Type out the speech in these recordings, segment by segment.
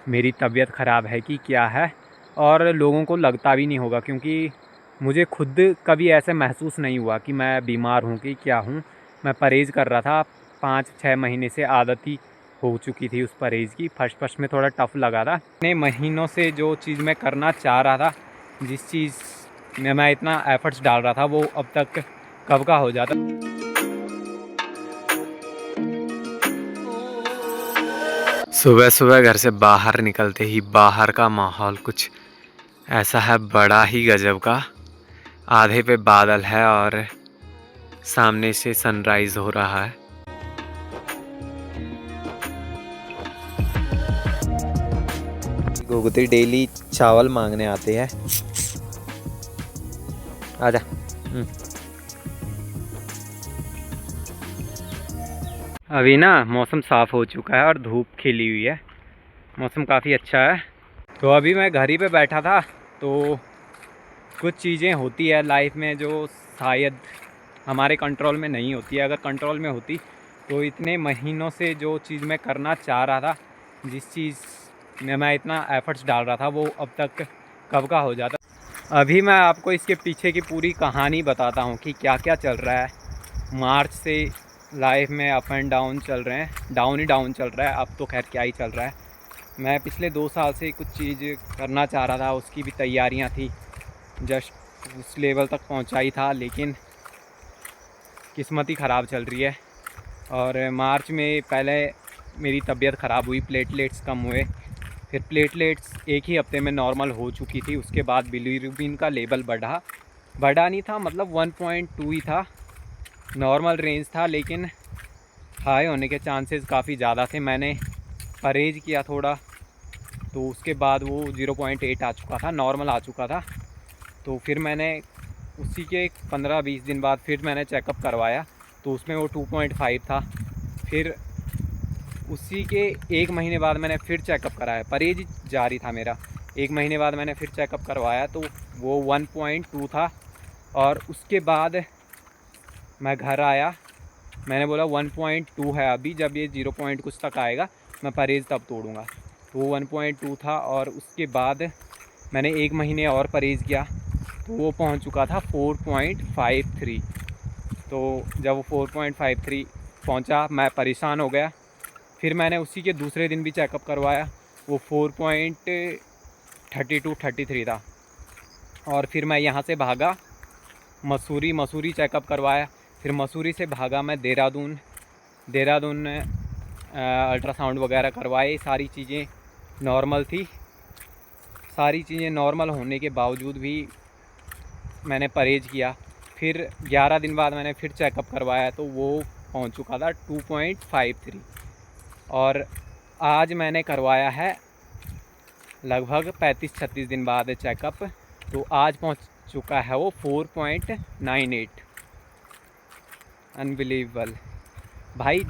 मेरी तबीयत ख़राब है कि क्या है, और लोगों को लगता भी नहीं होगा क्योंकि मुझे खुद कभी ऐसे महसूस नहीं हुआ कि मैं बीमार हूँ कि क्या हूँ। मैं परहेज़ कर रहा था 5-6 महीने से, आदत ही हो चुकी थी उस परहेज़ की। फर्स्ट में थोड़ा टफ़ लगा था। इतने महीनों से जो चीज़ मैं करना चाह रहा था, जिस चीज़ में मैं इतना एफ़र्ट्स डाल रहा था, वो अब तक कब का हो जाता। सुबह सुबह घर से बाहर निकलते ही बाहर का माहौल कुछ ऐसा है, बड़ा ही गजब का। आधे पे बादल है और सामने से सनराइज हो रहा है। घुघुती डेली चावल मांगने आते हैं। आजा। अभी ना मौसम साफ़ हो चुका है और धूप खिली हुई है, मौसम काफ़ी अच्छा है। तो अभी मैं घर ही पे बैठा था, तो कुछ चीज़ें होती है लाइफ में जो शायद हमारे कंट्रोल में नहीं होती है। अगर कंट्रोल में होती तो इतने महीनों से जो चीज़ मैं करना चाह रहा था, जिस चीज़ में मैं इतना एफ़र्ट्स डाल रहा था, वो अब तक कब का हो जाता। अभी मैं आपको इसके पीछे की पूरी कहानी बताता हूँ कि क्या क्या चल रहा है। मार्च से लाइफ में अप एंड डाउन चल रहे हैं, डाउन ही डाउन चल रहा है। अब तो खैर क्या ही चल रहा है। मैं पिछले 2 साल से कुछ चीज़ करना चाह रहा था, उसकी भी तैयारियां थी, जस्ट उस लेवल तक पहुंचा ही था, लेकिन किस्मत ही ख़राब चल रही है। और मार्च में पहले मेरी तबीयत ख़राब हुई, प्लेटलेट्स कम हुए, फिर प्लेटलेट्स एक ही हफ्ते में नॉर्मल हो चुकी थी। उसके बाद बिलीरुबिन का लेवल बढ़ा नहीं था, मतलब 1.2 ही था, नॉर्मल रेंज था, लेकिन हाई होने के चांसेस काफ़ी ज़्यादा थे। मैंने परहेज़ किया थोड़ा, तो उसके बाद वो 0.8 आ चुका था, नॉर्मल आ चुका था। तो फिर मैंने उसी के 15-20 दिन बाद फिर मैंने चेकअप करवाया, तो उसमें वो 2.5 था। फिर उसी के 1 महीने बाद मैंने फिर चेकअप कराया, परहेज जारी था मेरा। 1 महीने बाद मैंने फिर चेकअप करवाया, तो वो 1.2 था। और उसके बाद मैं घर आया, मैंने बोला 1.2 है अभी, जब ये 0 पॉइंट कुछ तक आएगा मैं परहेज़ तब तोड़ूंगा। तो वो 1.2 था, और उसके बाद मैंने 1 महीने और परहेज़ किया, तो वो पहुंच चुका था 4.53। तो जब वो 4.53 पहुंचा, मैं परेशान हो गया। फिर मैंने उसी के दूसरे दिन भी चेकअप करवाया, वो 4.32-33 था। और फिर मैं यहाँ से भागा मसूरी चेकअप करवाया। फिर मसूरी से भागा मैं देहरादून अल्ट्रासाउंड वगैरह करवाए, सारी चीज़ें नॉर्मल थी। सारी चीज़ें नॉर्मल होने के बावजूद भी मैंने परहेज़ किया। फिर 11 दिन बाद मैंने फिर चेकअप करवाया, तो वो पहुंच चुका था 2.53। और आज मैंने करवाया है लगभग 35-36 दिन बाद चेकअप, तो आज पहुंच चुका है वो 4.98। अनबिलीवेबल भाई,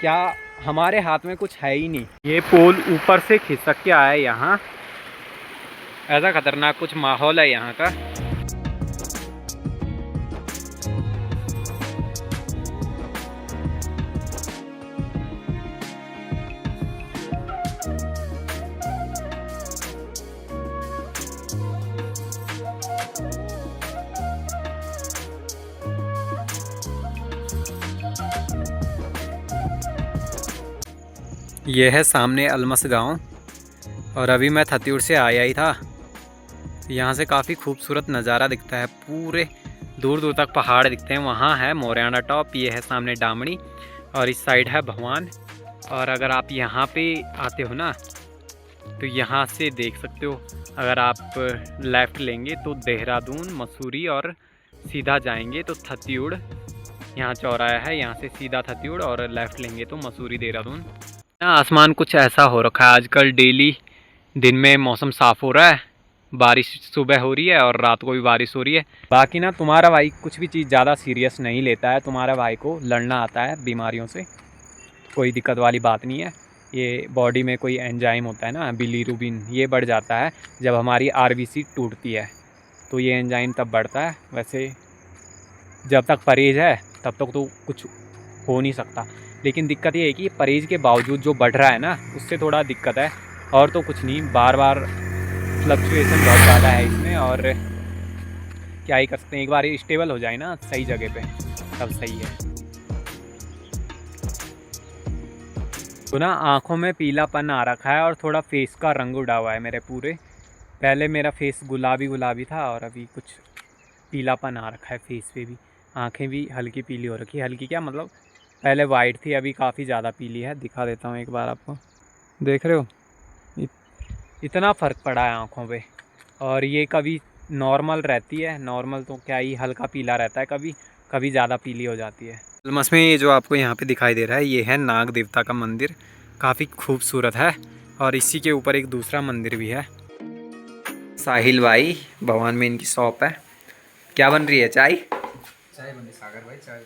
क्या हमारे हाथ में कुछ है ही नहीं। ये पोल ऊपर से खिसक के आया है यहाँ, ऐसा खतरनाक कुछ माहौल है यहाँ का। ये है सामने अलमस गांव, और अभी मैं थत्यूर से आया ही था। यहाँ से काफ़ी खूबसूरत नज़ारा दिखता है, पूरे दूर दूर तक पहाड़ दिखते हैं। वहाँ है मोरियाना टॉप, ये है सामने डामणी, और इस साइड है भगवान। और अगर आप यहाँ पे आते हो ना, तो यहाँ से देख सकते हो। अगर आप लेफ़्ट लेंगे तो देहरादून, मसूरी, और सीधा जाएंगे तो थत्यूड़, यहाँ चौराहा है, यहाँ से सीधा थत्यूड़, और लेफ़्ट लेंगे तो मसूरी, देहरादून। आसमान कुछ ऐसा हो रखा है आजकल, डेली दिन में मौसम साफ़ हो रहा है, बारिश सुबह हो रही है और रात को भी बारिश हो रही है। बाकी ना तुम्हारा भाई कुछ भी चीज़ ज़्यादा सीरियस नहीं लेता है, तुम्हारा भाई को लड़ना आता है बीमारियों से, कोई दिक्कत वाली बात नहीं है। ये बॉडी में कोई एंजाइम होता है ना, बिलीरुबिन, ये बढ़ जाता है जब हमारी आरबीसी टूटती है, तो ये एंजाइम तब बढ़ता है। वैसे जब तक परहेज़ है तब तक तो कुछ हो नहीं सकता। लेकिन दिक्कत ये है कि परहेज के बावजूद जो बढ़ रहा है ना, उससे थोड़ा दिक्कत है। और तो कुछ नहीं, बार बार फ्लक्चुएसन बहुत ज़्यादा है इसमें, और क्या ही कर सकते हैं। एक बार ये स्टेबल हो जाए ना सही जगह पे, तब सही है। तो ना आँखों में पीलापन आ रखा है और थोड़ा फेस का रंग उड़ा हुआ है मेरे पूरे। पहले मेरा फेस गुलाबी गुलाबी था और अभी कुछ पीलापन आ रखा है फेस पे भी। आंखें भी हल्की पीली हो रखी है। हल्की क्या मतलब, पहले वाइट थी, अभी काफ़ी ज़्यादा पीली है। दिखा देता हूँ एक बार आपको, देख रहे हो इतना फ़र्क पड़ा है आँखों पे। और ये कभी नॉर्मल रहती है, नॉर्मल तो क्या ही हल्का पीला रहता है, कभी कभी ज़्यादा पीली हो जाती है। अलमस में ये जो आपको यहाँ पे दिखाई दे रहा है, ये है नाग देवता का मंदिर। काफ़ी खूबसूरत है और इसी के ऊपर एक दूसरा मंदिर भी है। साहिल भाई भगवान में इनकी शॉप है। क्या बन रही है? चाय चाय बन रही सागर भाई, चाय।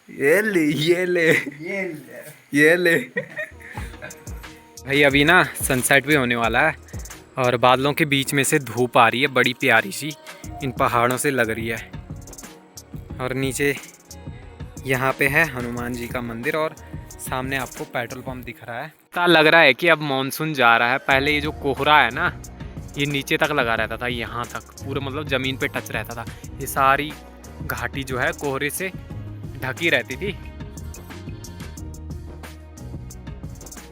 ये ले ये ले ये ले। ये ले भाई अभी ना सनसेट भी होने वाला है और बादलों के बीच में से धूप आ रही है, बड़ी प्यारी सी इन पहाड़ों से लग रही है। और नीचे यहाँ पे है हनुमान जी का मंदिर और सामने आपको पेट्रोल पंप दिख रहा है। ऐसा लग रहा है कि अब मानसून जा रहा है। पहले ये जो कोहरा है ना, ये नीचे तक लगा रहता था, यहाँ तक पूरा मतलब ज़मीन पे टच रहता था। ये सारी घाटी जो है कोहरे से ढकी रहती थी।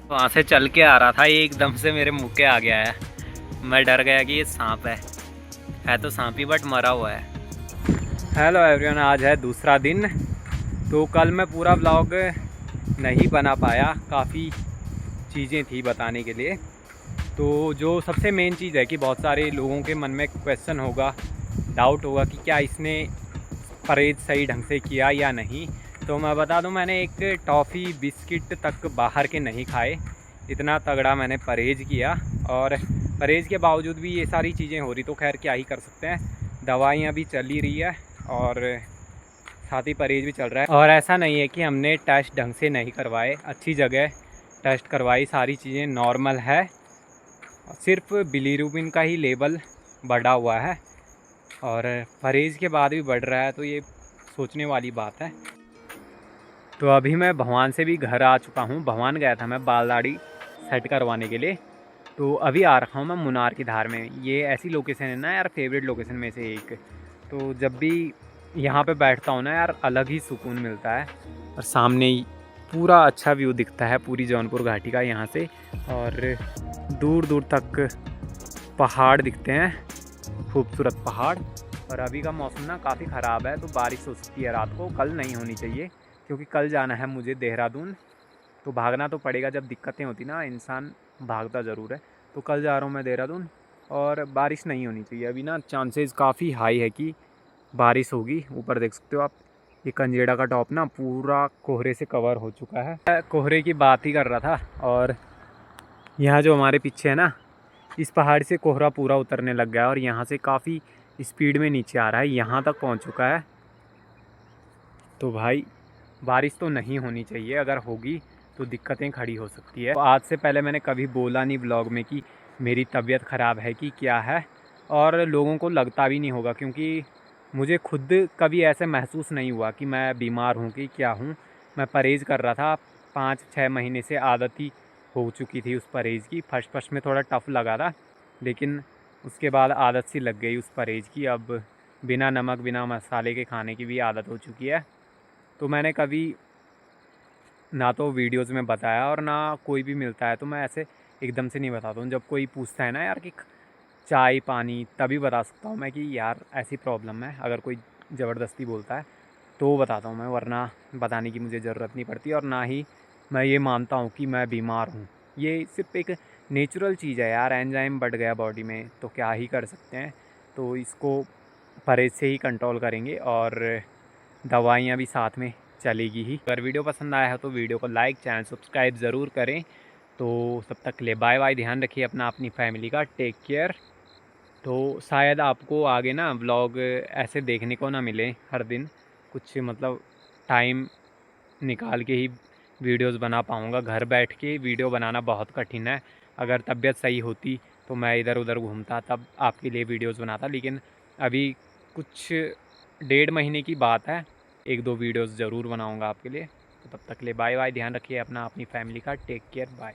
वहाँ से चल के आ रहा था, ये एकदम से मेरे मुँह के आ गया है। मैं डर गया कि ये सांप है तो सांप ही बट मरा हुआ है। हेलो एवरीवन, आज है दूसरा दिन। तो कल मैं पूरा व्लॉग नहीं बना पाया, काफ़ी चीज़ें थी बताने के लिए। तो जो सबसे मेन चीज़ है कि बहुत सारे लोगों के मन में क्वेश्चन होगा, डाउट होगा कि क्या इसने परहेज सही ढंग से किया या नहीं। तो मैं बता दूं, मैंने एक टॉफ़ी बिस्किट तक बाहर के नहीं खाए, इतना तगड़ा मैंने परहेज किया। और परहेज के बावजूद भी ये सारी चीज़ें हो रही, तो खैर क्या ही कर सकते हैं। दवाइयाँ भी चल ही रही है और साथ ही परहेज भी चल रहा है। और ऐसा नहीं है कि हमने टेस्ट ढंग से नहीं करवाए, अच्छी जगह टेस्ट करवाई, सारी चीज़ें नॉर्मल है। सिर्फ बिलीरुबिन का ही लेवल बढ़ा हुआ है और परहेज के बाद भी बढ़ रहा है, तो ये सोचने वाली बात है। तो अभी मैं भगवान से भी घर आ चुका हूँ। भगवान गया था मैं बाल दाढ़ी सेट करवाने के लिए। तो अभी आ रखा हूँ मैं मुनार की धार में। ये ऐसी लोकेशन है ना यार, फेवरेट लोकेशन में से एक। तो जब भी यहाँ पे बैठता हूँ ना यार, अलग ही सुकून मिलता है। और सामने ही पूरा अच्छा व्यू दिखता है पूरी जौनपुर घाटी का यहाँ से, और दूर दूर तक पहाड़ दिखते हैं, खूबसूरत पहाड़। और अभी का मौसम ना काफ़ी ख़राब है, तो बारिश हो सकती है रात को। कल नहीं होनी चाहिए क्योंकि कल जाना है मुझे देहरादून। तो भागना तो पड़ेगा, जब दिक्कतें होती ना इंसान भागता ज़रूर है। तो कल जा रहा हूँ मैं देहरादून और बारिश नहीं होनी चाहिए। अभी ना चांसेस काफ़ी हाई है कि बारिश होगी। ऊपर देख सकते हो आप, ये कंजेड़ा का टॉप ना पूरा कोहरे से कवर हो चुका है। मैं कोहरे की बात ही कर रहा था, और यहाँ जो हमारे पीछे है ना, इस पहाड़ से कोहरा पूरा उतरने लग गया और यहाँ से काफ़ी स्पीड में नीचे आ रहा है, यहाँ तक पहुँच चुका है। तो भाई बारिश तो नहीं होनी चाहिए, अगर होगी तो दिक्कतें खड़ी हो सकती है। तो आज से पहले मैंने कभी बोला नहीं ब्लॉग में कि मेरी तबीयत ख़राब है कि क्या है, और लोगों को लगता भी नहीं होगा क्योंकि मुझे खुद कभी ऐसे महसूस नहीं हुआ कि मैं बीमार हूँ कि क्या हूँ। मैं परहेज़ कर रहा था 5-6 महीने से, आदत ही हो चुकी थी उस परहेज़ की। फर्स्ट में थोड़ा टफ़ लगा था, लेकिन उसके बाद आदत सी लग गई उस परहेज़ की। अब बिना नमक बिना मसाले के खाने की भी आदत हो चुकी है। तो मैंने कभी ना तो वीडियोस में बताया और ना कोई भी मिलता है तो मैं ऐसे एकदम से नहीं बताता हूँ। जब कोई पूछता है ना यार कि चाय पानी, तभी बता सकता हूँ मैं कि यार ऐसी प्रॉब्लम है। अगर कोई ज़बरदस्ती बोलता है तो बताता हूँ मैं, वरना बताने की मुझे ज़रूरत नहीं पड़ती। और ना ही मैं ये मानता हूँ कि मैं बीमार हूँ। ये सिर्फ एक नेचुरल चीज़ है यार, एंजाइम बढ़ गया बॉडी में तो क्या ही कर सकते हैं। तो इसको परहेज से ही कंट्रोल करेंगे और दवाइयाँ भी साथ में चलेगी ही। अगर वीडियो पसंद आया है तो वीडियो को लाइक, चैनल सब्सक्राइब ज़रूर करें। तो तब तक के लिए बाय बाय, ध्यान रखिए अपना, अपनी फैमिली का, टेक केयर। तो शायद आपको आगे ना व्लॉग ऐसे देखने को ना मिले हर दिन, कुछ मतलब टाइम निकाल के ही वीडियोस बना पाऊँगा। घर बैठ के वीडियो बनाना बहुत कठिन है। अगर तबीयत सही होती तो मैं इधर उधर घूमता, तब आपके लिए वीडियोस बनाता। लेकिन अभी कुछ 1.5 महीने की बात है, 1-2 वीडियोस ज़रूर बनाऊँगा आपके लिए। तो तब तक ले बाय बाय, ध्यान रखिए अपना, अपनी फैमिली का, टेक केयर, बाय।